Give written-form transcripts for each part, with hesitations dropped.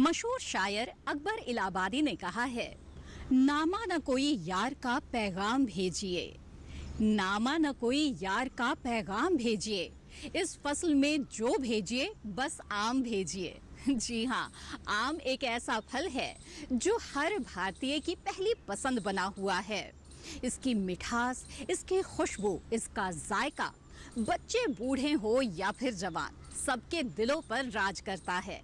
मशहूर शायर अकबर इलाहाबादी ने कहा है, नामा न कोई यार का पैगाम भेजिए, नामा न कोई यार का पैगाम भेजिए, इस फसल में जो भेजिए बस आम भेजिए। जी हाँ, आम एक ऐसा फल है जो हर भारतीय की पहली पसंद बना हुआ है। इसकी मिठास, इसकी खुशबू, इसका जायका बच्चे बूढ़े हो या फिर जवान, सबके दिलों पर राज करता है।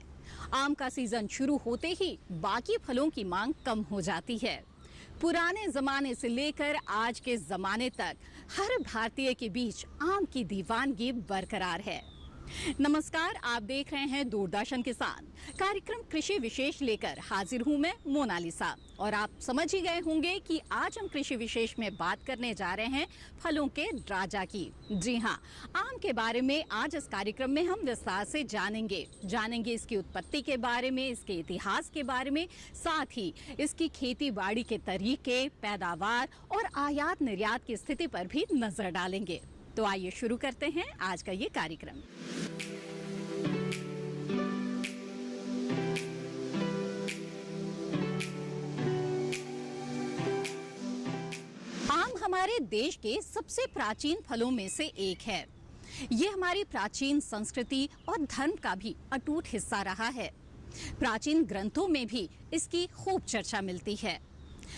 आम का सीजन शुरू होते ही बाकी फलों की मांग कम हो जाती है। पुराने जमाने से लेकर आज के जमाने तक हर भारतीय के बीच आम की दीवानगी बरकरार है। नमस्कार, आप देख रहे हैं दूरदर्शन किसान। कार्यक्रम कृषि विशेष लेकर हाजिर हूं मैं मोनालिसा, और आप समझ ही गए होंगे कि आज हम कृषि विशेष में बात करने जा रहे हैं फलों के राजा की। जी हां, आम के बारे में आज इस कार्यक्रम में हम विस्तार से जानेंगे इसकी उत्पत्ति के बारे में, इसके इतिहास के बारे में, साथ ही इसकी खेती बाड़ी के तरीके, पैदावार और आयात निर्यात की स्थिति पर भी नजर डालेंगे। तो आइए शुरू करते हैं आज का ये कार्यक्रम। आम हमारे देश के सबसे प्राचीन फलों में से एक है। ये हमारी प्राचीन संस्कृति और धर्म का भी अटूट हिस्सा रहा है। प्राचीन ग्रंथों में भी इसकी खूब चर्चा मिलती है।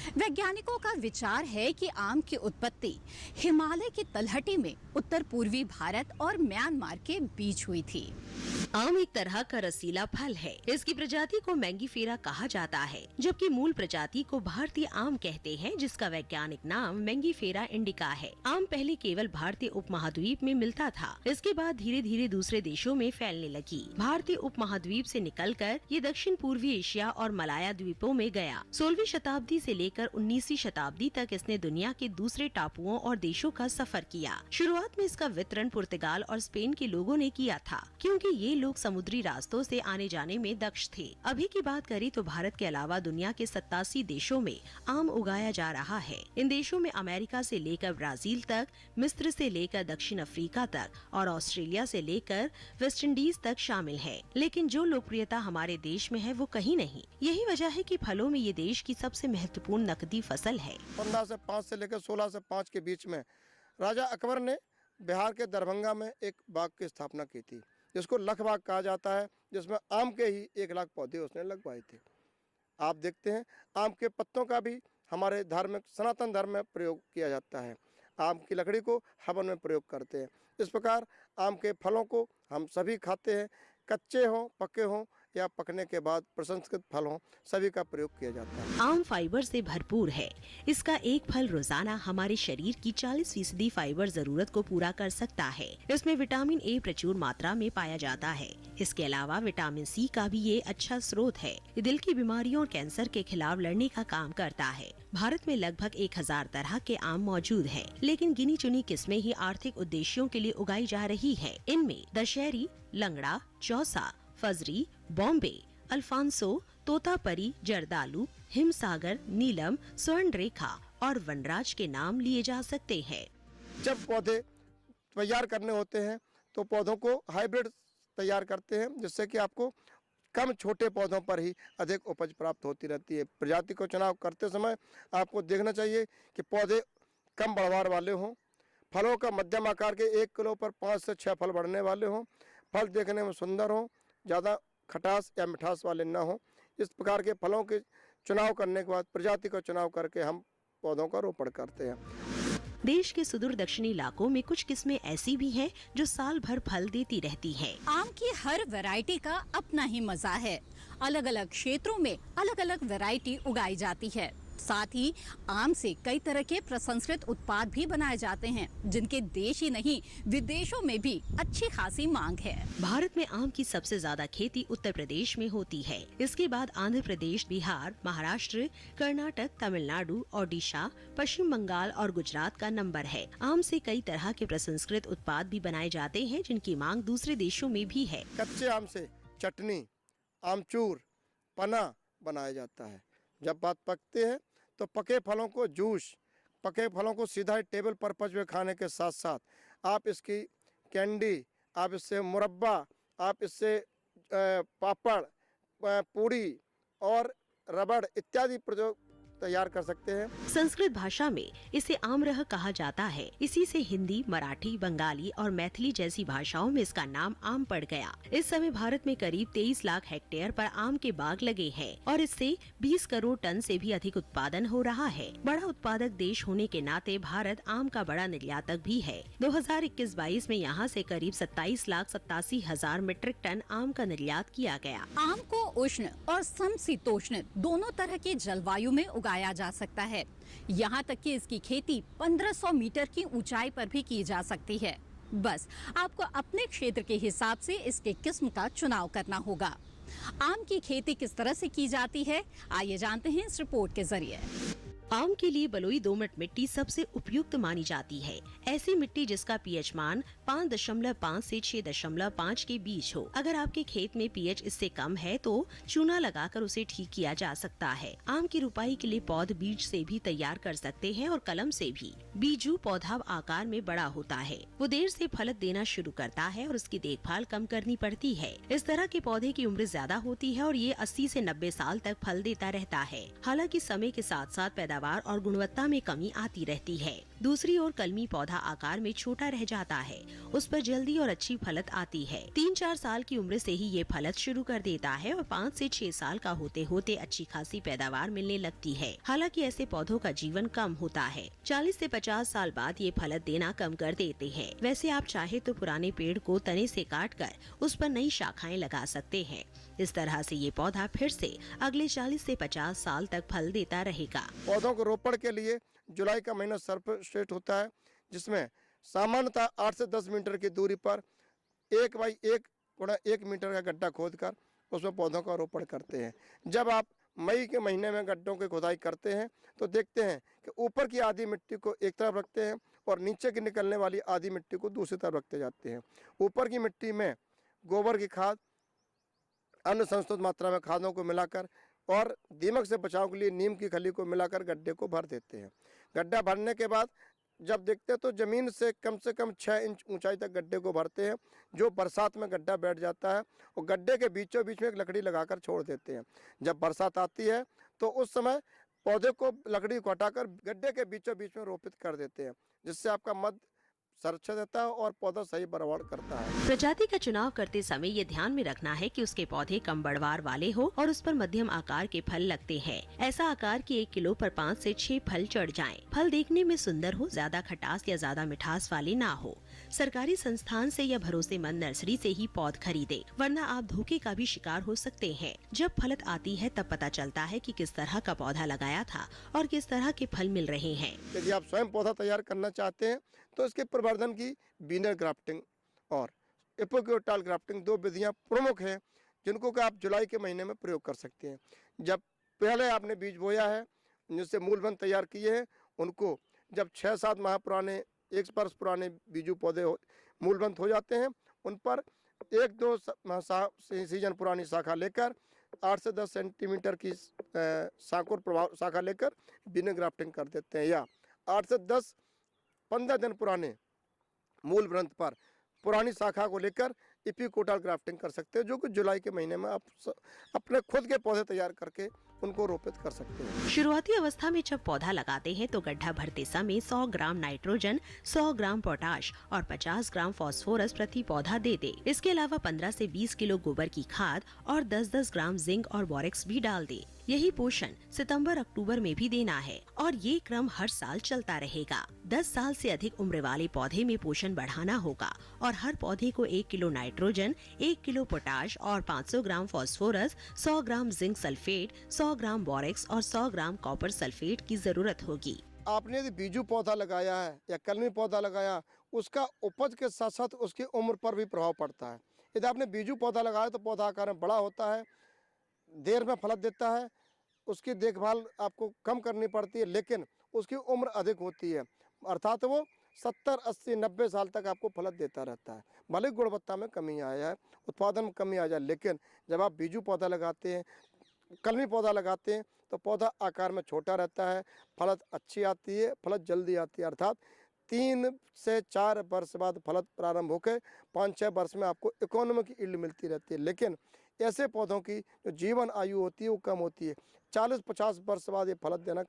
वैज्ञानिकों का विचार है कि आम की उत्पत्ति हिमालय की तलहटी में उत्तर पूर्वी भारत और म्यांमार के बीच हुई थी। आम एक तरह का रसीला फल है। इसकी प्रजाति को मैंगीफेरा कहा जाता है, जबकि मूल प्रजाति को भारतीय आम कहते हैं, जिसका वैज्ञानिक नाम मैंगीफेरा इंडिका है। आम पहले केवल भारतीय उपमहाद्वीप में मिलता था, इसके बाद धीरे धीरे दूसरे देशों में फैलने लगी। भारतीय उपमहाद्वीप से निकलकर ये दक्षिण पूर्वी एशिया और मलाया द्वीपों में गया। 16वीं शताब्दी से लेकर 19वीं शताब्दी तक इसने दुनिया के दूसरे टापुओं और देशों का सफर किया। शुरुआत में इसका वितरण पुर्तगाल और स्पेन के लोगों ने किया था, क्योंकि ये लोग समुद्री रास्तों से आने जाने में दक्ष थे। अभी की बात करें तो भारत के अलावा दुनिया के 87 देशों में आम उगाया जा रहा है। इन देशों में अमेरिका से लेकर ब्राजील तक, मिस्र से लेकर दक्षिण अफ्रीका तक और ऑस्ट्रेलिया से लेकर वेस्ट इंडीज तक शामिल है। लेकिन जो लोकप्रियता हमारे देश में है वो कहीं नहीं। यही वजह है कि फलों में ये देश की सबसे महत्वपूर्ण नकदी फसल है। 15 से 5 से लेकर 16 से 5 के बीच में राजा अकबर ने बिहार के दरभंगा में एक बाग की स्थापना की थी, जिसको लख बाग कहा जाता है, जिसमें आम के ही 1 लाख पौधे उसने लगवाए थे। आप देखते हैं आम के पत्तों का भी हमारे धार्मिक सनातन धर्म में प्रयोग किया जाता है। आम की लकड़ी को हवन में प्रयोग करते हैं। इस प्रकार आम के फलों को हम सभी खाते हैं, कच्चे हों, पके हों या पकने के बाद प्रसंस्कृत फल हों, सभी का प्रयोग किया जाता है। आम फाइबर से भरपूर है। इसका एक फल रोजाना हमारे शरीर की 40% फाइबर जरूरत को पूरा कर सकता है। इसमें विटामिन ए प्रचुर मात्रा में पाया जाता है। इसके अलावा विटामिन सी का भी ये अच्छा स्रोत है। ये दिल की बीमारियों और कैंसर के खिलाफ लड़ने का काम करता है। भारत में लगभग 1000 तरह के आम मौजूद हैं, लेकिन गिनी चुनी किस्में ही आर्थिक उद्देश्यों के लिए उगाई जा रही है। इनमें दशहरी, लंगड़ा, चौसा, फजरी, बॉम्बे, अल्फांसो, तोतापरी, जर्दालू, हिमसागर, नीलम, स्वर्ण रेखा और वनराज के नाम लिए जा सकते हैं। जब पौधे तैयार करने होते हैं तो पौधों को हाइब्रिड तैयार करते हैं, जिससे कि आपको कम छोटे पौधों पर ही अधिक उपज प्राप्त होती रहती है। प्रजाति को चुनाव करते समय आपको देखना चाहिए कि पौधे कम बढ़वार वाले हों, फलों का मध्यम आकार के 1 किलो पर 5 से 6 फल बढ़ने वाले हों, फल देखने में सुंदर हों, ज़्यादा खटास या मिठास वाले ना हों। इस प्रकार के फलों के चुनाव करने के बाद प्रजाति का चुनाव करके हम पौधों का रोपण करते हैं। देश के सुदूर दक्षिणी इलाकों में कुछ किस्में ऐसी भी हैं जो साल भर फल देती रहती हैं। आम की हर वैरायटी का अपना ही मजा है। अलग अलग क्षेत्रों में अलग अलग वैरायटी उगाई जाती है। साथ ही आम से कई तरह के प्रसंस्कृत उत्पाद भी बनाए जाते हैं, जिनके देश ही नहीं विदेशों में भी अच्छी खासी मांग है। भारत में आम की सबसे ज्यादा खेती उत्तर प्रदेश में होती है। इसके बाद आंध्र प्रदेश, बिहार, महाराष्ट्र, कर्नाटक, तमिलनाडु, ओडिशा, पश्चिम बंगाल और गुजरात का नंबर है। आम से कई तरह के प्रसंस्कृत उत्पाद भी बनाए जाते हैं, जिनकी मांग दूसरे देशों में भी है। कच्चे आम से चटनी, आमचूर, पना बनाया जाता है। जब बात पकते हैं तो पके फलों को जूस, पके फलों को सीधा टेबल पर्पज में खाने के साथ साथ आप इसकी कैंडी, आप इससे मुरब्बा, आप इससे पापड़, पूड़ी और रबड़ इत्यादि प्रयोग तैयार कर सकते हैं। संस्कृत भाषा में इसे आमरह कहा जाता है। इसी से हिंदी, मराठी, बंगाली और मैथिली जैसी भाषाओं में इसका नाम आम पड़ गया। इस समय भारत में करीब 23 लाख हेक्टेयर पर आम के बाग लगे हैं और इससे 20 करोड़ टन से भी अधिक उत्पादन हो रहा है। बड़ा उत्पादक देश होने के नाते भारत आम का बड़ा निर्यातक भी है। 2021-22 में यहाँ से करीब 27,87,000 मीट्रिक टन आम का निर्यात किया गया। आम को उष्ण और समशीतोष्ण दोनों तरह की जलवायु में उगाया जा सकता है। यहाँ तक कि इसकी खेती 1500 मीटर की ऊंचाई पर भी की जा सकती है। बस आपको अपने क्षेत्र के हिसाब से इसके किस्म का चुनाव करना होगा। आम की खेती किस तरह से की जाती है, आइए जानते हैं इस रिपोर्ट के जरिए। आम के लिए बलुई दोमट मिट्टी सबसे उपयुक्त मानी जाती है। ऐसी मिट्टी जिसका पीएच मान 5.5 से 6.5 के बीच हो। अगर आपके खेत में पीएच इससे कम है तो चूना लगाकर उसे ठीक किया जा सकता है। आम की रुपाई के लिए पौध बीज से भी तैयार कर सकते हैं और कलम से भी। बीजू पौधा आकार में बड़ा होता है, वो देर से फलत देना शुरू करता है और उसकी देखभाल कम करनी पड़ती है। इस तरह के पौधे की उम्र ज्यादा होती है और ये 80 से 90 साल तक फल देता रहता है। हालांकि समय के साथ साथ पैदावार और गुणवत्ता में कमी आती रहती है। दूसरी ओर कलमी पौधा आकार में छोटा रह जाता है, उस पर जल्दी और अच्छी फलत आती है। 3-4 साल की उम्र से ही ये फलत शुरू कर देता है और 5 से 6 साल का होते होते अच्छी खासी पैदावार मिलने लगती है। हालांकि ऐसे पौधों का जीवन कम होता है। 40 से 50 साल बाद ये फलत देना कम कर देते हैं। वैसे आप चाहे तो पुराने पेड़ को तने से काट कर उस पर नई शाखाएं लगा सकते हैं। इस तरह से ये पौधा फिर से अगले 40 से 50 साल तक फल देता रहेगा। पौधों को रोपण के लिए जुलाई का महीना सर्वश्रेष्ठ होता है, जिसमें सामान्यतः 8 से 10 मीटर की दूरी पर 1 बाई 1 मीटर का गड्ढा खोदकर उसमें पौधों का रोपण करते हैं। जब आप मई के महीने में गड्ढों की खुदाई करते हैं तो देखते हैं कि ऊपर की आधी मिट्टी को एक तरफ रखते हैं और नीचे की निकलने वाली आधी मिट्टी को दूसरी तरफ रखते जाते हैं। ऊपर की मिट्टी में गोबर की खाद, अन्य संस्तुत मात्रा में खादों को मिलाकर और दीमक से बचाव के लिए नीम की खली को मिलाकर गड्ढे को भर देते हैं। गड्ढा भरने के बाद जब देखते हैं तो ज़मीन से कम 6 इंच ऊंचाई तक गड्ढे को भरते हैं, जो बरसात में गड्ढा बैठ जाता है और गड्ढे के बीचों बीच में एक लकड़ी लगाकर छोड़ देते हैं। जब बरसात आती है तो उस समय पौधे को लकड़ी को हटाकर गड्ढे के बीचों बीच में रोपित कर देते हैं, जिससे आपका मध्य सुरक्षित रहता है और पौधा सही बरवाड़ करता है। प्रजाति का चुनाव करते समय ये ध्यान में रखना है कि उसके पौधे कम बढ़वार वाले हो और उस पर मध्यम आकार के फल लगते हैं। ऐसा आकार कि 1 किलो पर 5 से 6 फल चढ़ जाएं। फल देखने में सुंदर हो, ज्यादा खटास या ज्यादा मिठास वाले ना हो। सरकारी संस्थान से या भरोसेमंद नर्सरी से ही पौध खरीदे, वरना आप धोखे का भी शिकार हो सकते हैं। जब फलत आती है तब पता चलता है कि किस तरह का पौधा लगाया था और किस तरह के फल मिल रहे हैं। यदि आप स्वयं पौधा तैयार करना चाहते हैं तो इसके प्रवर्धन की बीनर ग्राफ्टिंग और एपोक्योटाल ग्राफ्टिंग 2 विधियां प्रमुख हैं, जिनको कि आप जुलाई के महीने में प्रयोग कर सकते हैं। जब पहले आपने बीज बोया है, जिससे मूलबंध तैयार किए हैं, उनको जब 6-7 माह पुराने, 1 वर्ष पुराने बीजू पौधे मूलबंध हो जाते हैं, उन पर 1-2 सीजन पुरानी शाखा लेकर 8 से 10 सेंटीमीटर की शाखा लेकर बीनर ग्राफ्टिंग कर देते हैं, या 8 से 10-15 दिन पुराने मूल ग्रंथ पर पुरानी शाखा को लेकर एपिकोटाल ग्राफ्टिंग कर सकते हैं, जो कि जुलाई के महीने में आप अपने खुद के पौधे तैयार करके उनको रोपित कर सकते हैं। शुरुआती अवस्था में जब पौधा लगाते हैं तो गड्ढा भरते समय 100 ग्राम नाइट्रोजन, 100 ग्राम पोटाश और 50 ग्राम फास्फोरस प्रति पौधा दे दे। इसके अलावा 15 से 20 किलो गोबर की खाद और 10-10 ग्राम जिंक और बोरेक्स भी डाल दे। यही पोषण सितंबर-अक्टूबर में भी देना है और ये क्रम हर साल चलता रहेगा। 10 साल से अधिक उम्र वाले पौधे में पोषण बढ़ाना होगा और हर पौधे को 1 किलो नाइट्रोजन, 1 किलो पोटाश और 500 gram phosphorus, 100 gram zinc sulphate, 100 ग्राम बोरेक्स और 100 ग्राम कॉपर सल्फेट की जरूरत होगी। आपने यदि बीजू पौधा लगाया है या कलमी पौधा लगाया, उसका उपज के साथ साथ उसकी उम्र पर भी प्रभाव पड़ता है। यदि आपने बीजू पौधा लगाया तो पौधा आकार में बड़ा होता है, देर में फल देता है, उसकी देखभाल आपको कम करनी पड़ती है, लेकिन उसकी उम्र अधिक होती है, अर्थात वो 70, 80, 90 साल तक आपको फल देता रहता है। भले गुणवत्ता में कमी आया है, उत्पादन में कमी आ जाए, लेकिन जब आप बीजू पौधा लगाते हैं, कलमी पौधा लगाते हैं, तो पौधा आकार में छोटा रहता है, फलत अच्छी आती है, फलत जल्दी आती है, अर्थात 3 से 4 वर्ष बाद फलत प्रारंभ होकर 5-6 वर्ष में आपको इकोनॉमिक यील्ड मिलती रहती है। लेकिन ऐसे पौधों की जो जीवन आयु होती है वो कम होती है। 40-50 वर्ष बाद ये फल देना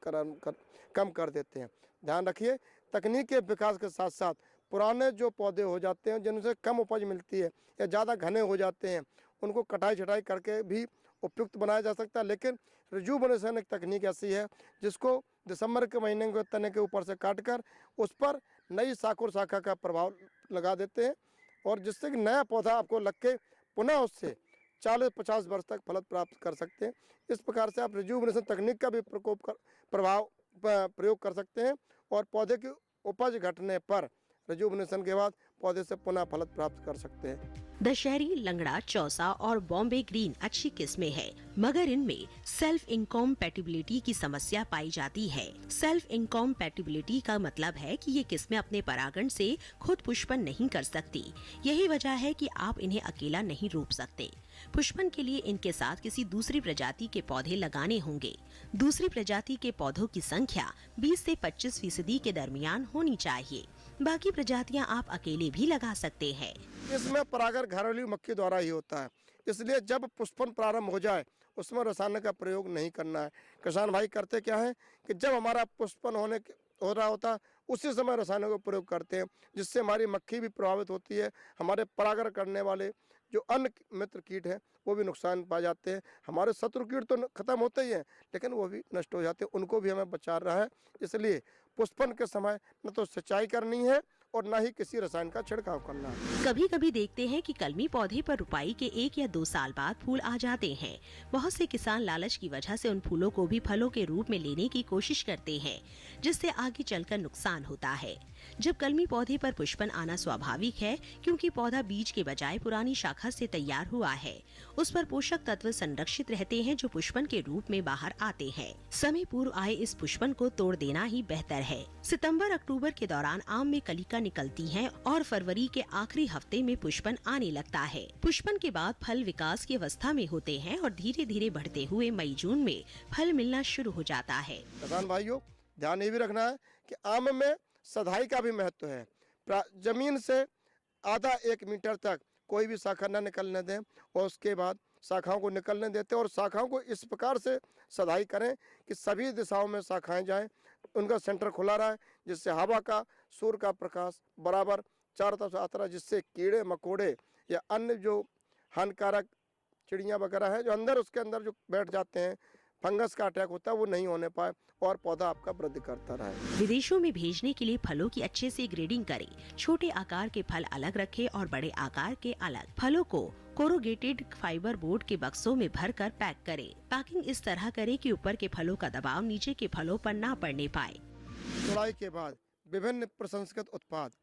कम कर देते हैं। ध्यान रखिए, तकनीक के विकास के साथ साथ पुराने जो पौधे हो जाते हैं जिनसे कम उपज मिलती है या ज़्यादा घने हो जाते हैं, उनको कटाई छटाई करके भी उपयुक्त बनाया जा सकता है। लेकिन रिजुवनेशन एक तकनीक ऐसी है जिसको दिसंबर के महीने के तने के ऊपर से काटकर उस पर नई शाखा शाखा का प्रभाव लगा देते हैं और जिससे कि नया पौधा आपको लग के पुनः उससे 40-50 वर्ष तक फल प्राप्त कर सकते हैं। इस प्रकार से आप रिजुवनेशन तकनीक का भी प्रयोग कर सकते हैं और पौधे की उपज घटने पर रिजुवनेशन के बाद पौधे से पुनः फल प्राप्त कर सकते हैं। दशहरी, लंगड़ा, चौसा और बॉम्बे ग्रीन अच्छी किस्में हैं, मगर इनमें सेल्फ इनकॉम्पैटिबिलिटी की समस्या पाई जाती है। सेल्फ इनकॉम्पैटिबिलिटी का मतलब है कि ये किस्में अपने परागण से खुद पुष्पन नहीं कर सकती। यही वजह है कि आप इन्हें अकेला नहीं रोप सकते। पुष्पन के लिए इनके साथ किसी दूसरी प्रजाति के पौधे लगाने होंगे। दूसरी प्रजाति के पौधों की संख्या 20 से 25% के दरमियान होनी चाहिए। बाकी प्रजातियां आप अकेले भी लगा सकते हैं। इसमें परागण घरेलू मक्खी द्वारा ही होता है, इसलिए जब पुष्पन प्रारंभ हो जाए उसमें रसायन का प्रयोग नहीं करना है। किसान भाई करते क्या है कि जब हमारा पुष्पन हो रहा होता है उसी समय रसायनों का प्रयोग करते हैं, जिससे हमारी मक्खी भी प्रभावित होती है, हमारे परागण करने वाले जो अन्य मित्र कीट हैं वो भी नुकसान पा जाते हैं। हमारे शत्रु कीट तो खत्म होते ही हैं लेकिन वो भी नष्ट हो जाते हैं, उनको भी हमें बचा रहा है। इसलिए पुष्पन के समय न तो सिंचाई करनी है और न ही किसी रसायन का छिड़काव करना है। कभी कभी देखते हैं कि कलमी पौधे पर रुपाई के 1 या 2 साल बाद फूल आ जाते हैं। बहुत से किसान लालच की वजह से उन फूलों को भी फलों के रूप में लेने की कोशिश करते हैं, जिससे आगे चलकर नुकसान होता है। जब कलमी पौधे पर पुष्पन आना स्वाभाविक है, क्योंकि पौधा बीज के बजाय पुरानी शाखा से तैयार हुआ है। उस पर पोषक तत्व संरक्षित रहते हैं जो पुष्पन के रूप में बाहर आते हैं। समय पूर्व आए इस पुष्पन को तोड़ देना ही बेहतर है। सितंबर-अक्टूबर के दौरान आम में कलिका निकलती है और फरवरी के आखिरी हफ्ते में पुष्पन आने लगता है। पुष्पन के बाद फल विकास की अवस्था में होते हैं और धीरे धीरे बढ़ते हुए मई-जून में फल मिलना शुरू हो जाता है। किसान भाइयों, ध्यान ये भी रखना है कि आम में सदाई का भी महत्व है। जमीन से आधा 1 मीटर तक कोई भी शाखा न निकलने दें और उसके बाद शाखाओं को निकलने देते हैं और शाखाओं को इस प्रकार से सदाई करें कि सभी दिशाओं में शाखाएं जाएं, उनका सेंटर खुला रहे, जिससे हवा का, सूर्य का प्रकाश बराबर चारों तरफ से आता रहे, जिससे कीड़े मकोड़े या अन्य जो हानिकारक चिड़ियाँ वगैरह हैं जो अंदर उसके अंदर जो बैठ जाते हैं, फंगस का अटैक होता है, वो नहीं होने पाए और पौधा आपका वृद्धि करता रहे। विदेशों में भेजने के लिए फलों की अच्छे से ग्रेडिंग करें। छोटे आकार के फल अलग रखें और बड़े आकार के अलग। फलों को कोरोगेटेड फाइबर बोर्ड के बक्सों में भरकर पैक करें। पैकिंग इस तरह करें कि ऊपर के फलों का दबाव नीचे के फलों पर ना पड़ने पाए। तुड़ाई के बाद विभिन्न प्रसंस्कृत उत्पाद,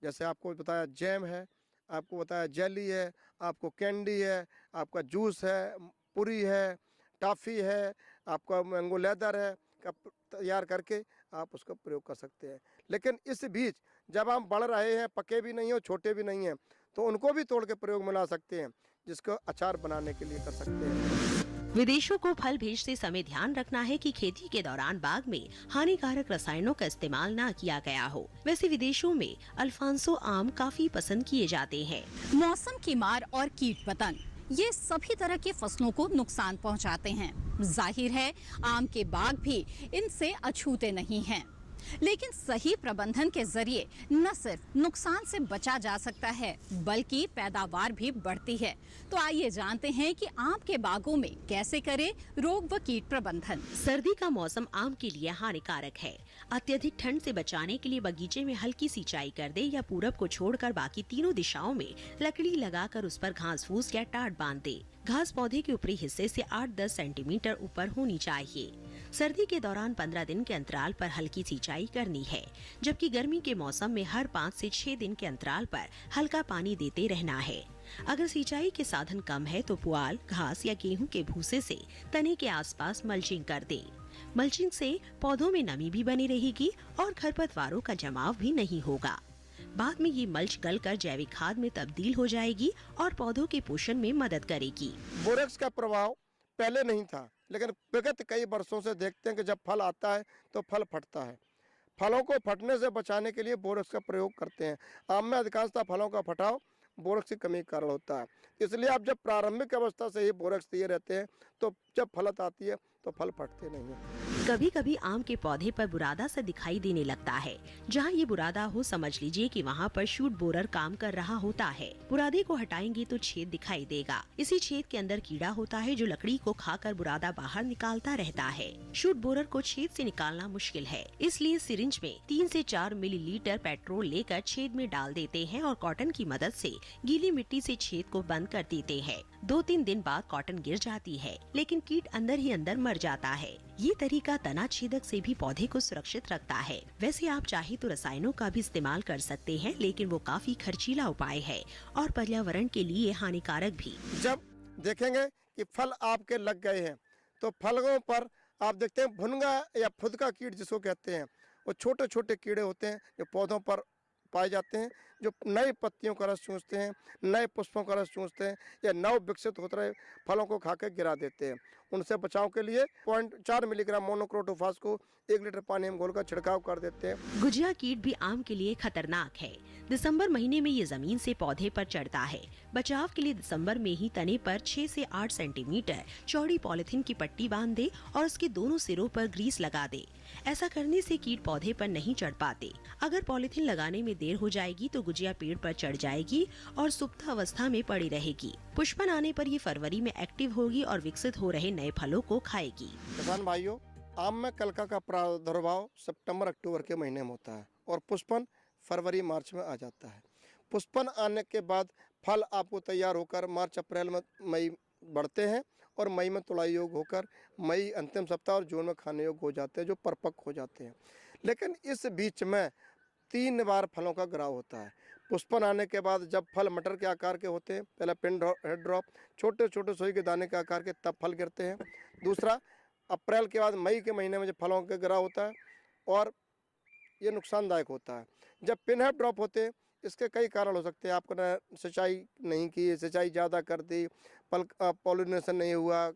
जैसे आपको बताया जैम है, आपको बताया जेली है, आपको कैंडी है, आपका जूस है, पुरी है, टॉफ़ी है, आपका मैंगो लेदर है, का तैयार करके आप उसका प्रयोग कर सकते हैं। लेकिन इस बीच जब हम बढ़ रहे हैं, पके भी नहीं हो, छोटे भी नहीं हैं, तो उनको भी तोड़ के प्रयोग में ला सकते हैं, जिसको अचार बनाने के लिए कर सकते हैं। विदेशों को फल भेजते समय ध्यान रखना है कि खेती के दौरान बाग में हानिकारक रसायनों का इस्तेमाल ना किया गया हो। वैसे विदेशों में अल्फांसो आम काफी पसंद किए जाते हैं। मौसम की मार और कीट पतंग ये सभी तरह की फसलों को नुकसान पहुंचाते हैं। जाहिर है आम के बाग भी इनसे अछूते नहीं हैं। लेकिन सही प्रबंधन के जरिए न सिर्फ नुकसान से बचा जा सकता है बल्कि पैदावार भी बढ़ती है। तो आइए जानते हैं कि आम के बागों में कैसे करें रोग व कीट प्रबंधन। सर्दी का मौसम आम के लिए हानिकारक है। अत्यधिक ठंड से बचाने के लिए बगीचे में हल्की सिंचाई कर दे या पूरब को छोड़कर बाकी तीनों दिशाओं में लकड़ी लगाकर उस पर घास फूस या टाट बांध दे। घास पौधे के ऊपरी हिस्से से 8-10 सेंटीमीटर ऊपर होनी चाहिए। सर्दी के दौरान 15 दिन के अंतराल पर हल्की सिंचाई करनी है, जबकि गर्मी के मौसम में हर 5 से 6 दिन के अंतराल पर हल्का पानी देते रहना है। अगर सिंचाई के साधन कम है तो पुआल, घास या गेहूं के भूसे से तने के आसपास मल्चिंग कर दे। मल्चिंग से पौधों में नमी भी बनी रहेगी और खरपतवारों का जमाव भी नहीं होगा। बाद में ये मल्च गलकर जैविक खाद में तब्दील हो जाएगी और पौधों के पोषण में मदद करेगी। बोरेक्स का प्रभाव पहले नहीं था, लेकिन विगत कई वर्षों से देखते हैं कि जब फल आता है तो फल फटता है। फलों को फटने से बचाने के लिए बोरेक्स का प्रयोग करते हैं। आम में अधिकांशतः फलों का फटाव बोरक्स की कमी के कारण होता है। इसलिए आप जब प्रारंभिक अवस्था से ही बोरक्स दिए रहते हैं तो जब फलत आती है तो फल फटते नहीं हैं। कभी कभी आम के पौधे पर बुरादा सा दिखाई देने लगता है। जहाँ ये बुरादा हो, समझ लीजिए कि वहाँ पर शूट बोरर काम कर रहा होता है। बुरादे को हटाएंगे तो छेद दिखाई देगा। इसी छेद के अंदर कीड़ा होता है जो लकड़ी को खाकर बुरादा बाहर निकालता रहता है। शूट बोरर को छेद से निकालना मुश्किल है, इसलिए सिरिंज में 3 से 4 मिलीलीटर पेट्रोल लेकर छेद में डाल देते हैं और कॉटन की मदद से गीली मिट्टी से छेद को बंद कर देते हैं। 2-3 दिन बाद कॉटन गिर जाती है, लेकिन कीट अंदर ही अंदर मर जाता है। ये तरीका तना छेदक से भी पौधे को सुरक्षित रखता है। वैसे आप चाहे तो रसायनों का भी इस्तेमाल कर सकते हैं, लेकिन वो काफी खर्चीला उपाय है और पर्यावरण के लिए हानिकारक भी। जब देखेंगे कि फल आपके लग गए हैं तो फलों पर आप देखते हैं भुनगा या फुदका कीट जिसको कहते हैं, वो छोटे छोटे कीड़े होते हैं जो पौधों पर पाए जाते हैं, जो नई पत्तियों का रस चूसते हैं, नए पुष्पों का रस चूसते हैं या नव विकसित होते रहे फलों को खाकर गिरा देते हैं। उनसे बचाव के लिए 0.4 मिलीग्राम मोनोक्रोटोफास को 1 लीटर पानी में घोलकर छिड़काव कर देते हैं। गुजिया कीट भी आम के लिए खतरनाक है। दिसंबर महीने में ये जमीन से पौधे पर चढ़ता है। बचाव के लिए दिसंबर में ही तने पर 6 से 8 सेंटीमीटर चौड़ी पॉलिथीन की पट्टी बांध दे और उसके दोनों सिरों पर ग्रीस लगा दे। ऐसा करने से कीट पौधे पर नहीं चढ़ पाते। अगर पॉलिथीन लगाने में देर हो जाएगी तो गुजिया पेड़ पर चढ़ जाएगी और सुप्त अवस्था में पड़ी रहेगी। पुष्पन आने पर ये फरवरी में एक्टिव होगी और विकसित हो रहे नए फलों को खाएगी। किसान भाइयों, आम में कलका का प्रादुर्भाव सितंबर अक्टूबर के महीने में होता है और पुष्पन फरवरी मार्च में आ जाता है। पुष्पन आने के बाद फल आपको तैयार होकर मार्च अप्रैल में मई बढ़ते हैं और मई में तुड़ाई योग होकर मई अंतिम सप्ताह और जून में खाने योग हो जाते हैं, जो परिपक्व हो जाते हैं। लेकिन इस बीच में 3 बार फलों का गिराव होता है। पुष्पन आने के बाद जब फल मटर के आकार के होते हैं, पहला पिन हेड ड्रॉप, छोटे छोटे सुई के दाने के आकार के, तब फल गिरते हैं। दूसरा, अप्रैल के बाद मई के महीने में जब फलों का गिराव होता है और ये नुकसानदायक होता है। जब पिन हेड ड्रॉप होते हैं, इसके कई कारण हो सकते हैं। आपने सिंचाई नहीं की, सिंचाई ज़्यादा कर दी, पॉलिनेशन नहीं हुआ,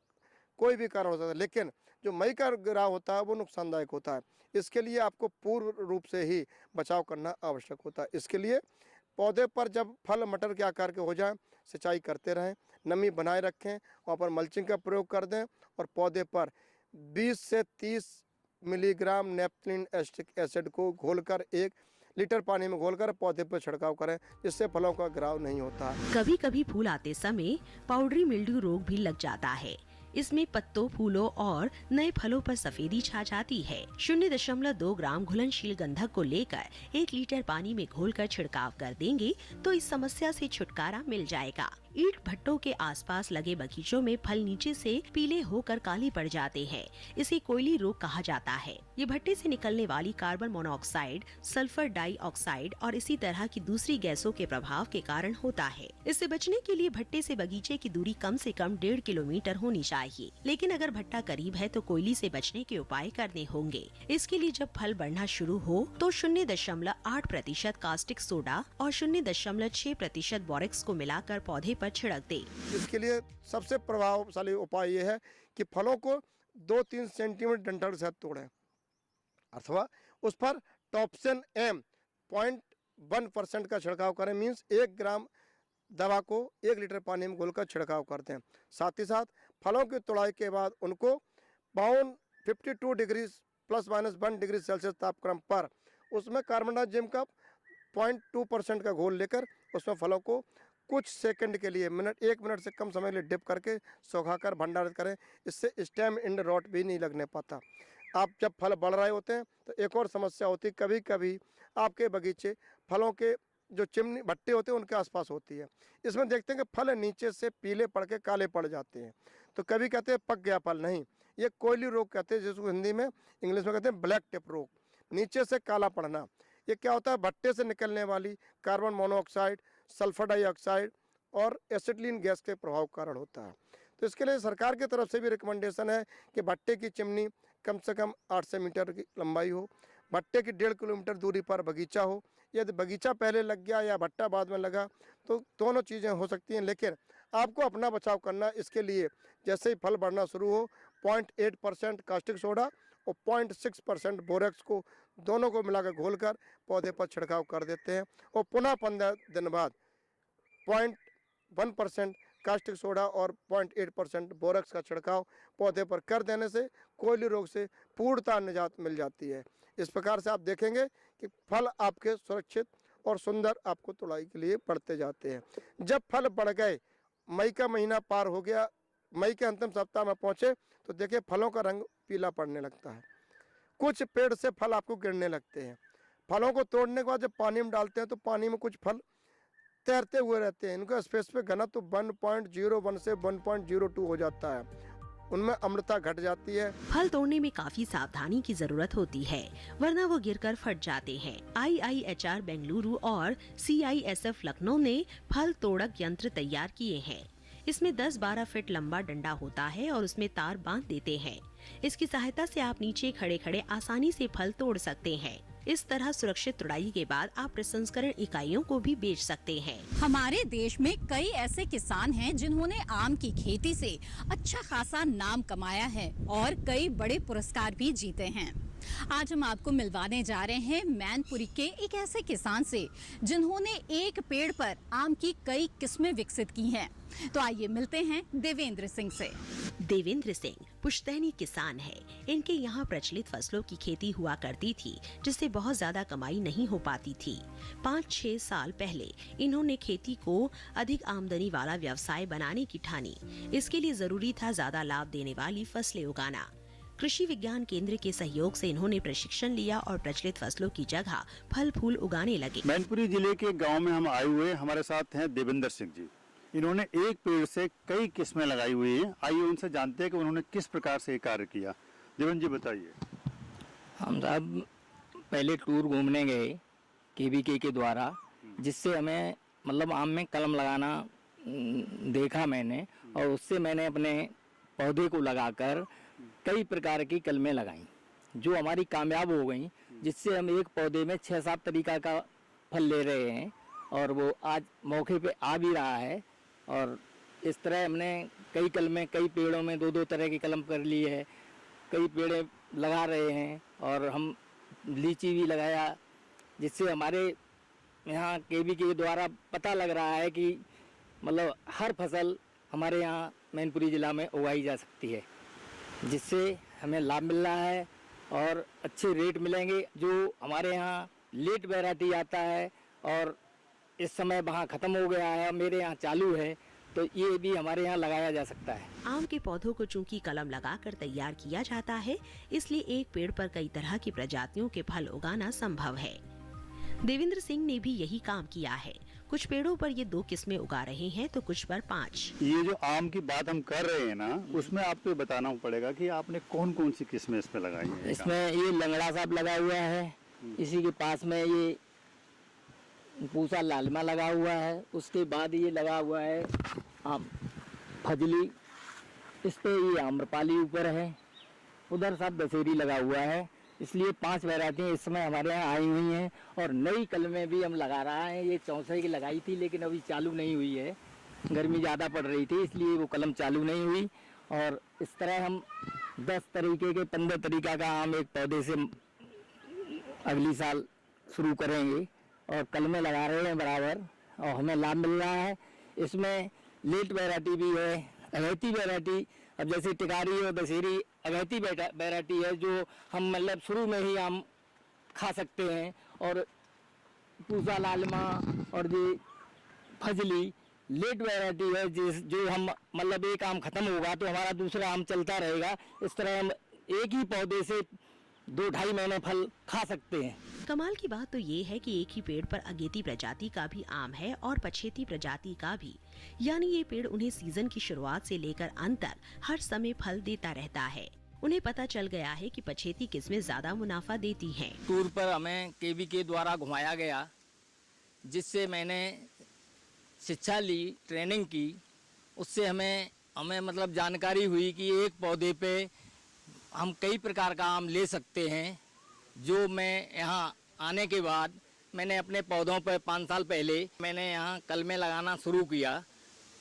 कोई भी कारण हो सकता है। लेकिन जो मई का गिराव होता है वो नुकसानदायक होता है। इसके लिए आपको पूर्व रूप से ही बचाव करना आवश्यक होता है। इसके लिए पौधे पर जब फल मटर के आकार के हो जाएं, सिंचाई करते रहें, नमी बनाए रखें, वहाँ पर मल्चिंग का प्रयोग कर दें और पौधे पर 20 से 30 मिलीग्राम नेपथलीन एसिटिक एसिड को घोलकर 1 लीटर पानी में घोलकर पौधे पर छिड़काव करें, जिससे फलों का गिराव नहीं होता। कभी कभी फूल आते समय पाउडरी मिल्ड्यू रोग भी लग जाता है। इसमें पत्तों, फूलों और नए फलों पर सफेदी छा जाती है। 0.2 ग्राम घुलनशील गंधक को लेकर 1 लीटर पानी में घोलकर छिड़काव कर देंगे तो इस समस्या से छुटकारा मिल जाएगा। ईंट भट्टों के आसपास लगे बगीचों में फल नीचे से पीले होकर काले पड़ जाते हैं। इसे कोयली रोग कहा जाता है। ये भट्टे से निकलने वाली कार्बन मोनोऑक्साइड, सल्फर डाइऑक्साइड और इसी तरह की दूसरी गैसों के प्रभाव के कारण होता है। इससे बचने के लिए भट्टे से बगीचे की दूरी कम से कम 1.5 किलोमीटर होनी चाहिए। लेकिन अगर भट्टा करीब है तो कोयली से बचने के उपाय करने होंगे। इसके लिए जब फल बढ़ना शुरू हो तो 0.8% कास्टिक सोडा और 0.6% बोरेक्स को मिलाकर पौधे पर छिड़क दे। इसके लिए सबसे प्रभावशाली उपाय ये है कि फलों को 2-3 सेंटीमीटर डंठल से तोड़ें अथवा उस पर टॉप्सन एम 0.1% का छिड़काव करें। मीन्स 1 ग्राम दवा को 1 लीटर पानी में घोलकर छिड़काव करते हैं। साथ ही साथ फलों की तुड़ाई के बाद उनको पाउंड 52 डिग्री ±1 डिग्री सेल्सियस तापक्रम पर उसमें कार्बोनाजिम का 0.2% का घोल लेकर उसमें फलों को कुछ सेकंड के लिए 1 मिनट से कम समय के लिए डिप करके सुखाकर भंडारित करें। इससे स्टेम एंड रॉट भी नहीं लगने पाता। आप जब फल बढ़ रहे होते हैं तो एक और समस्या होती है, कभी कभी आपके बगीचे फलों के जो चिमनी भट्टे होते हैं उनके आसपास होती है। इसमें देखते हैं कि फल नीचे से पीले पड़ के काले पड़ जाते हैं, तो कभी कहते हैं पक गया फल, नहीं, ये कोयली रोग कहते हैं, जिसको हिंदी में इंग्लिश में कहते हैं ब्लैक टिप रोग। नीचे से काला पड़ना, ये क्या होता है, भट्टे से निकलने वाली कार्बन मोनोऑक्साइड, सल्फर डाइऑक्साइड और एसिटिलीन गैस के प्रभाव के कारण होता है। तो इसके लिए सरकार की तरफ से भी रिकमेंडेशन है कि भट्टे की चिमनी कम से कम 8 से मीटर की लंबाई हो, भट्टे की 1.5 किलोमीटर दूरी पर बगीचा हो। यदि बगीचा पहले लग गया या भट्टा बाद में लगा तो दोनों चीज़ें हो सकती हैं, लेकिन आपको अपना बचाव करना। इसके लिए जैसे ही फल बढ़ना शुरू हो 0.8% कास्टिक सोडा और 0.6% बोरेक्स को दोनों को मिलाकर घोलकर पौधे पर छिड़काव कर देते हैं और पुनः 15 दिन बाद 0.1% कास्टिक सोडा और 0.8% बोरक्स का छिड़काव पौधे पर कर देने से कोयली रोग से पूर्णतः निजात मिल जाती है। इस प्रकार से आप देखेंगे कि फल आपके सुरक्षित और सुंदर आपको तुड़ाई के लिए बढ़ते जाते हैं। जब फल बढ़ गए, मई का महीना पार हो गया, मई के अंतिम सप्ताह में पहुंचे तो देखिए फलों का रंग पीला पड़ने लगता है। कुछ पेड़ से फल आपको गिरने लगते हैं। फलों को तोड़ने के बाद जब पानी में डालते हैं तो पानी में कुछ फल तैरते हुए रहते हैं। इनका स्पेसिफिक घनत्व 1.01 से 1.02 हो जाता है। उनमें अम्लता घट जाती है। फल तोड़ने में काफी सावधानी की जरूरत होती है, वरना वो गिरकर फट जाते हैं। IIHR बेंगलुरु और CISF लखनऊ ने फल तोड़क यंत्र तैयार किए हैं। इसमें 10-12 फीट लंबा डंडा होता है और उसमें तार बांध देते हैं। इसकी सहायता से आप नीचे खड़े खड़े आसानी से फल तोड़ सकते हैं। इस तरह सुरक्षित तुड़ाई के बाद आप प्रसंस्करण इकाइयों को भी बेच सकते हैं। हमारे देश में कई ऐसे किसान हैं जिन्होंने आम की खेती से अच्छा खासा नाम कमाया है और कई बड़े पुरस्कार भी जीते हैं। आज हम आपको मिलवाने जा रहे हैं मैनपुरी के एक ऐसे किसान से जिन्होंने एक पेड़ पर आम की कई किस्में विकसित की हैं। तो आइए मिलते हैं देवेंद्र सिंह से। देवेंद्र सिंह पुश्तैनी किसान है। इनके यहाँ प्रचलित फसलों की खेती हुआ करती थी, जिससे बहुत ज्यादा कमाई नहीं हो पाती थी। 5-6 साल पहले इन्होंने खेती को अधिक आमदनी वाला व्यवसाय बनाने की ठानी। इसके लिए जरूरी था ज्यादा लाभ देने वाली फसलें उगाना। कृषि विज्ञान केंद्र के सहयोग से इन्होंने प्रशिक्षण लिया और प्रचलित फसलों की जगह फल फूल उगाने लगे। मैनपुरी जिले के गांव में हम आए हुए, हमारे साथ हैं देवेंद्र सिंह जी। इन्होंने एक पेड़ से कई किस्में लगाई हुई हैं। आइए उनसे जानते हैं कि उन्होंने किस प्रकार से ये कार्य किया। देवेंद्र जी बताइए। हम साहब पहले टूर घूमने गए KVK के द्वारा, जिससे हमें मतलब आम में कलम लगाना देखा मैंने, और उससे मैंने अपने पौधे को लगाकर कई प्रकार की कलमें लगाई जो हमारी कामयाब हो गई, जिससे हम एक पौधे में 6-7 तरीका का फल ले रहे हैं और वो आज मौके पे आ भी रहा है। और इस तरह हमने कई कलमें, कई पेड़ों में 2-2 तरह की कलम कर ली है, कई पेड़े लगा रहे हैं और हम लीची भी लगाया, जिससे हमारे यहाँ KVK के द्वारा पता लग रहा है कि मतलब हर फसल हमारे यहाँ मैनपुरी ज़िला में उगाई जा सकती है, जिससे हमें लाभ मिल रहा है और अच्छे रेट मिलेंगे। जो हमारे यहाँ लेट वैरायटी आता है और इस समय वहाँ ख़त्म हो गया है, मेरे यहाँ चालू है, तो ये भी हमारे यहाँ लगाया जा सकता है। आम के पौधों को चूंकि कलम लगाकर तैयार किया जाता है, इसलिए एक पेड़ पर कई तरह की प्रजातियों के फल उगाना संभव है। देवेंद्र सिंह ने भी यही काम किया है। कुछ पेड़ों पर ये 2 किस्में उगा रहे हैं तो कुछ पर 5। ये जो आम की बात हम कर रहे हैं ना, उसमें आपको बताना पड़ेगा कि आपने कौन कौन सी किस्में इसमें लगाई हैं। इसमें ये लंगड़ा साहब लगा हुआ है, इसी के पास में ये पूसा लालमा लगा हुआ है, उसके बाद ये लगा हुआ है आम फजली, इस पे ये आम्रपाली ऊपर है, उधर सब दशहरी लगा हुआ है। इसलिए 5 वैरायटी इस समय हमारे यहाँ आई हुई हैं और नई कलमें भी हम लगा रहा है। ये 64 की लगाई थी लेकिन अभी चालू नहीं हुई है, गर्मी ज़्यादा पड़ रही थी इसलिए वो कलम चालू नहीं हुई। और इस तरह हम 10 तरीके के 15 तरीका का आम एक पौधे से अगली साल शुरू करेंगे और कलमें लगा रहे हैं बराबर, और हमें लाभ मिल रहा है। इसमें लेट वैरायटी भी है, अघैती वैरायटी, अब जैसे टिकारी और दशहरी अघैती वैरायटी है जो हम मतलब शुरू में ही आम खा सकते हैं, और पूसा लालमा और ये फजली लेट वैरायटी है जो हम मतलब एक आम खत्म होगा तो हमारा दूसरा आम चलता रहेगा। इस तरह हम एक ही पौधे से 2-2.5 महीने फल खा सकते हैं। कमाल की बात तो ये है कि एक ही पेड़ पर अगेती प्रजाति का भी आम है और पछेती प्रजाति का भी, यानी ये पेड़ उन्हें सीजन की शुरुआत से लेकर अंत तक हर समय फल देता रहता है। उन्हें पता चल गया है कि पछेती किस्में ज्यादा मुनाफा देती हैं। टूर पर हमें KVK द्वारा घुमाया गया, जिससे मैंने शिक्षा ली, ट्रेनिंग की, उससे हमें मतलब जानकारी हुई कि एक पौधे पे हम कई प्रकार का आम ले सकते हैं। जो मैं यहाँ आने के बाद मैंने अपने पौधों पर 5 साल पहले मैंने यहाँ कलमें लगाना शुरू किया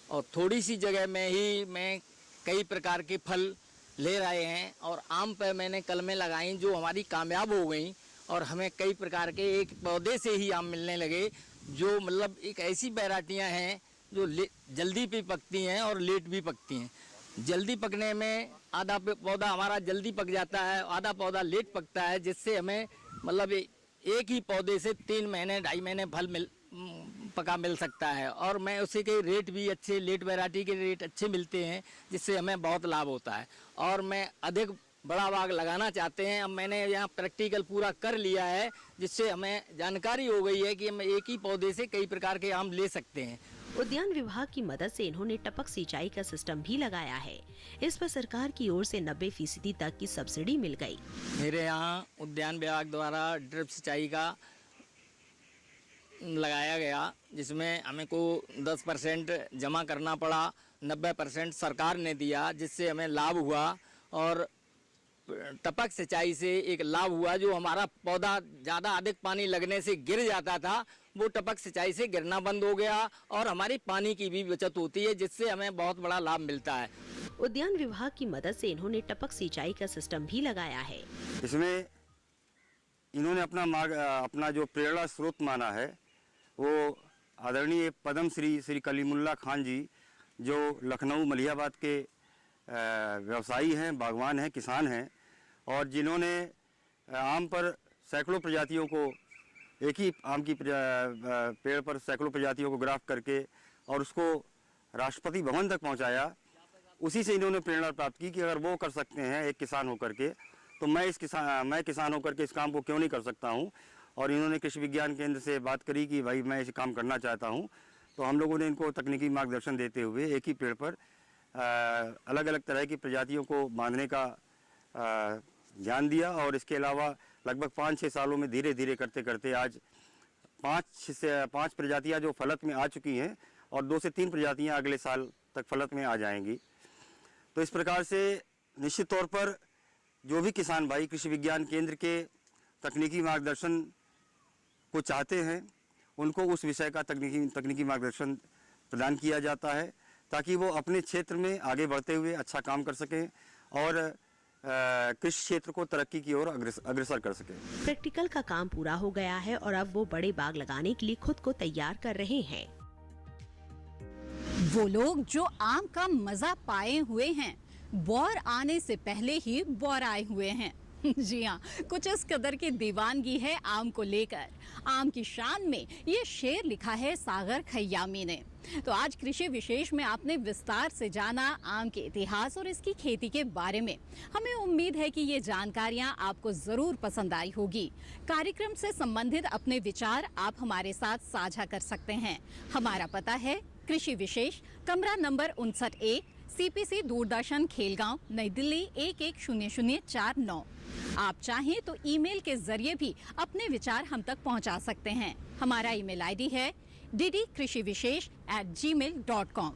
और थोड़ी सी जगह में ही मैं कई प्रकार के फल ले रहे हैं। और आम पर मैंने कलमें लगाई जो हमारी कामयाब हो गई और हमें कई प्रकार के एक पौधे से ही आम मिलने लगे, जो मतलब एक ऐसी वैरायटियाँ हैं जो जल्दी भी पकती हैं और लेट भी पकती हैं। जल्दी पकने में आधा पौधा हमारा जल्दी पक जाता है, आधा पौधा लेट पकता है, जिससे हमें मतलब एक ही पौधे से 3 महीने 2.5 महीने फल मिल सकता है। और मैं उसी के रेट भी अच्छे, लेट वैरायटी के रेट अच्छे मिलते हैं, जिससे हमें बहुत लाभ होता है। और मैं अधिक बड़ा बाग लगाना चाहते हैं। अब मैंने यहाँ प्रैक्टिकल पूरा कर लिया है, जिससे हमें जानकारी हो गई है कि हम एक ही पौधे से कई प्रकार के आम ले सकते हैं। उद्यान विभाग की मदद से इन्होंने टपक सिंचाई का सिस्टम भी लगाया है। इस पर सरकार की ओर से 90% तक की सब्सिडी मिल गई। मेरे यहाँ उद्यान विभाग द्वारा ड्रिप सिंचाई का लगाया गया, जिसमें हमें को 10% जमा करना पड़ा, 90% सरकार ने दिया, जिससे हमें लाभ हुआ। और टपक सिंचाई से एक लाभ हुआ, जो हमारा पौधा ज़्यादा अधिक पानी लगने से गिर जाता था, वो टपक सिंचाई से गिरना बंद हो गया और हमारी पानी की भी बचत होती है, जिससे हमें बहुत बड़ा लाभ मिलता है। उद्यान विभाग की मदद से इन्होंने टपक सिंचाई का सिस्टम भी लगाया है। इसमें इन्होंने अपना जो प्रेरणा स्रोत माना है, वो आदरणीय पद्म श्री कलीमुल्ला खान जी, जो लखनऊ मलिहाबाद के व्यवसायी हैं, बागवान हैं, किसान हैं, और जिन्होंने आम पर सैकड़ों प्रजातियों को, एक ही आम की पेड़ पर सैकड़ों प्रजातियों को ग्राफ्ट करके और उसको राष्ट्रपति भवन तक पहुंचाया। उसी से इन्होंने प्रेरणा प्राप्त की कि अगर वो कर सकते हैं एक किसान होकर के, तो मैं किसान होकर के इस काम को क्यों नहीं कर सकता हूं। और इन्होंने कृषि विज्ञान केंद्र से बात करी कि भाई मैं इस काम करना चाहता हूं। तो हम लोगों ने इनको तकनीकी मार्गदर्शन देते हुए एक ही पेड़ पर अलग अलग तरह की प्रजातियों को बांधने का ध्यान दिया। और इसके अलावा लगभग 5-6 सालों में धीरे धीरे करते करते आज 5 प्रजातियां जो फलत में आ चुकी हैं और 2 से 3 प्रजातियां अगले साल तक फलत में आ जाएंगी। तो इस प्रकार से निश्चित तौर पर जो भी किसान भाई कृषि विज्ञान केंद्र के तकनीकी मार्गदर्शन को चाहते हैं, उनको उस विषय का तकनीकी मार्गदर्शन प्रदान किया जाता है, ताकि वो अपने क्षेत्र में आगे बढ़ते हुए अच्छा काम कर सकें और कृषि क्षेत्र को तरक्की की ओर अग्रसर कर सके। प्रैक्टिकल का काम पूरा हो गया है और अब वो बड़े बाग लगाने के लिए खुद को तैयार कर रहे हैं। वो लोग जो आम का मजा पाए हुए हैं, बौर आने से पहले ही बौर आए हुए हैं। जी हाँ, कुछ इस कदर की दीवानगी है आम को लेकर। आम की शान में ये शेर लिखा है सागर खयामी ने। तो आज कृषि विशेष में आपने विस्तार से जाना आम के इतिहास और इसकी खेती के बारे में। हमें उम्मीद है कि ये जानकारियां आपको जरूर पसंद आई होगी। कार्यक्रम से संबंधित अपने विचार आप हमारे साथ साझा कर सकते हैं। हमारा पता है कृषि विशेष, कमरा number 59A, CPC Doordarshan, Khelgaon, नई दिल्ली 110049। आप चाहें तो ईमेल के जरिए भी अपने विचार हम तक पहुंचा सकते हैं। हमारा ईमेल आईडी है ddkrishivishesh@gmail.com।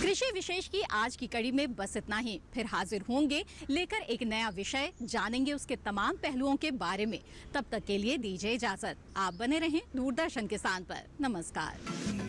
कृषि विशेष की आज की कड़ी में बस इतना ही। फिर हाजिर होंगे लेकर एक नया विषय, जानेंगे उसके तमाम पहलुओं के बारे में। तब तक के लिए दीजिए इजाजत। आप बने रहें दूरदर्शन किसान पर। नमस्कार।